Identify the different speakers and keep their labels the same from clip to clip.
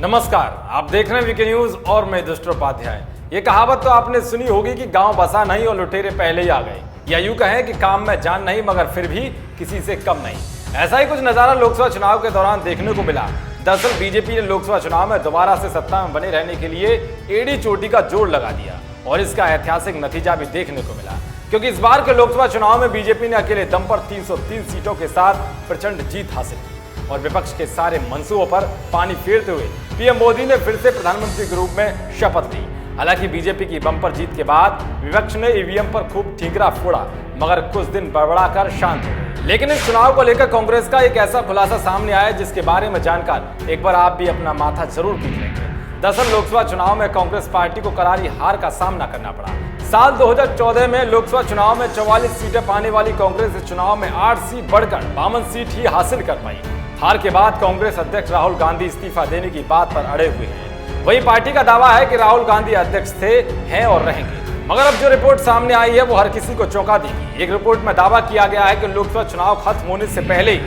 Speaker 1: नमस्कार, आप देख रहे हैं वीके न्यूज और मैं दुष्ट उपाध्याय। ये कहावत तो आपने सुनी होगी कि गांव बसा नहीं और लुटेरे पहले ही आ गए, या यूं कहें कि काम में जान नहीं मगर फिर भी किसी से कम नहीं। ऐसा ही कुछ नजारा लोकसभा चुनाव के दौरान देखने को मिला। दरअसल बीजेपी ने लोकसभा चुनाव में दोबारा से सत्ता में बने रहने के लिए एड़ी चोटी का जोड़ लगा दिया और इसका ऐतिहासिक नतीजा भी देखने को मिला, क्योंकि इस बार के लोकसभा चुनाव में बीजेपी ने अकेले दम पर 303 सीटों के साथ प्रचंड जीत हासिल की और विपक्ष के सारे मंसूबों पर पानी फेरते हुए पीएम मोदी ने फिर से प्रधानमंत्री के रूप में शपथ ली। हालांकि बीजेपी की बम्पर जीत के बाद विपक्ष ने ईवीएम पर खूब ठीकरा फोड़ा, मगर कुछ दिन बड़बड़ाकर शांत हो गए। लेकिन इस चुनाव को लेकर कांग्रेस का एक ऐसा खुलासा सामने आया जिसके बारे में जानकर एक बार आप भी अपना माथा जरूर पीट लेंगे। दरअसल लोकसभा चुनाव में कांग्रेस पार्टी को करारी हार का सामना करना पड़ा। साल 2014 में लोकसभा चुनाव में 44 सीटें पाने वाली कांग्रेस इस चुनाव में 8 सीट बढ़कर 52 सीट ही हासिल कर पाई। हार के बाद कांग्रेस अध्यक्ष राहुल गांधी इस्तीफा देने की बात पर अड़े हुए हैं। वही पार्टी का दावा है कि राहुल गांधी अध्यक्ष थे, हैं और रहेंगे। मगर अब जो रिपोर्ट सामने आई है वो हर किसी को चौंका देगी। एक रिपोर्ट में दावा किया गया है कि लोकसभा चुनाव खत्म होने से पहले ही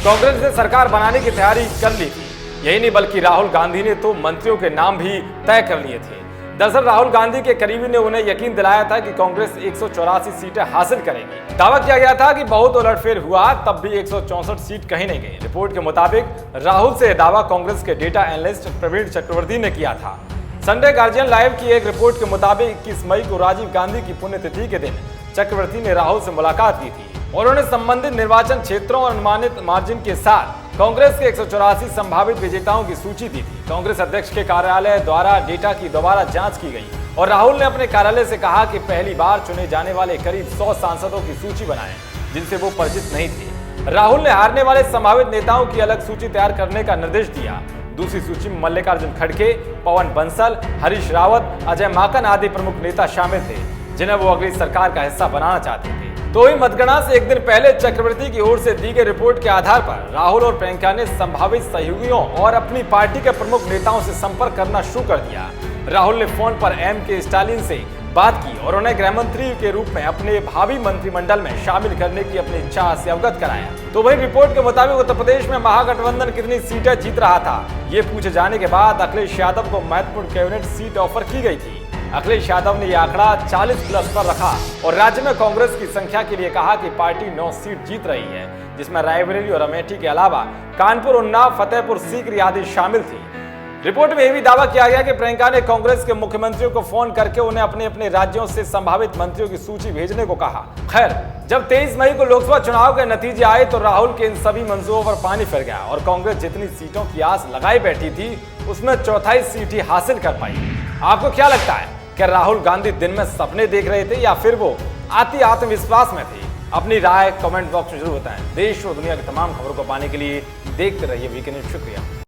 Speaker 1: कांग्रेस ने सरकार बनाने की तैयारी कर ली थी। यही नहीं बल्कि राहुल गांधी ने तो मंत्रियों के नाम भी तय कर लिए थे। दरअसल राहुल गांधी के करीबी ने उन्हें यकीन दिलाया था कि कांग्रेस 184 सीटें हासिल करेगी। दावा किया गया था कि बहुत उलटफेर हुआ, तब भी 164 सीट कहीं नहीं गई। रिपोर्ट के मुताबिक राहुल से दावा कांग्रेस के डेटा एनालिस्ट प्रवीण चक्रवर्ती ने किया था। संडे गार्जियन लाइव की एक रिपोर्ट के मुताबिक 21 मई को राजीव गांधी की पुण्यतिथि के दिन चक्रवर्ती ने राहुल से मुलाकात की थी और उन्हें संबंधित निर्वाचन क्षेत्रों और अनुमानित मार्जिन के साथ कांग्रेस के 184 संभावित विजेताओं की सूची दी थी। कांग्रेस अध्यक्ष के कार्यालय द्वारा डेटा की दोबारा जांच की गई और राहुल ने अपने कार्यालय से कहा कि पहली बार चुने जाने वाले करीब 100 सांसदों की सूची बनाएं जिनसे वो परिचित नहीं थे। राहुल ने हारने वाले संभावित नेताओं की अलग सूची तैयार करने का निर्देश दिया। दूसरी सूची में मल्लिकार्जुन खड़गे, पवन बंसल, हरीश रावत, अजय माकन आदि प्रमुख नेता शामिल थे जिन्हें वो अगली सरकार का हिस्सा बनाना चाहते थे। तो ही मतगणना से एक दिन पहले चक्रवर्ती की ओर से दी गई रिपोर्ट के आधार पर राहुल और प्रियंका ने संभावित सहयोगियों और अपनी पार्टी के प्रमुख नेताओं से संपर्क करना शुरू कर दिया। राहुल ने फोन पर के स्टालिन से बात की और उन्हें गृह मंत्री के रूप में अपने भावी मंत्रिमंडल में शामिल करने की अपनी इच्छा से अवगत कराया। तो वही रिपोर्ट के मुताबिक उत्तर प्रदेश में महागठबंधन कितनी सीटें जीत रहा था, ये पूछे जाने के बाद अखिलेश यादव को महत्वपूर्ण कैबिनेट सीट ऑफर की गई थी। अखिलेश यादव ने यह आंकड़ा 40+ पर रखा और राज्य में कांग्रेस की संख्या के लिए कहा कि पार्टी 9 सीट जीत रही है, जिसमें रायबरेली और अमेठी के अलावा कानपुर, उन्नाव, फतेहपुर सीकरी आदि शामिल थी। रिपोर्ट में यह भी दावा किया गया कि प्रियंका ने कांग्रेस के मुख्यमंत्रियों को फोन करके उन्हें अपने अपने राज्यों से संभावित मंत्रियों की सूची भेजने को कहा। खैर, जब 23 मई को लोकसभा चुनाव के नतीजे आए तो राहुल के इन सभी मंसूबों पर पानी फिर गया और कांग्रेस जितनी सीटों की आस लगाई बैठी थी उसमें 4 सीट ही हासिल कर पाई। आपको क्या लगता है, क्या राहुल गांधी दिन में सपने देख रहे थे या फिर वो आत्मविश्वास में थे? अपनी राय कमेंट बॉक्स में जरूर बताएं। देश और दुनिया की तमाम खबरों को पाने के लिए देखते रहिए वीके न्यूज। शुक्रिया।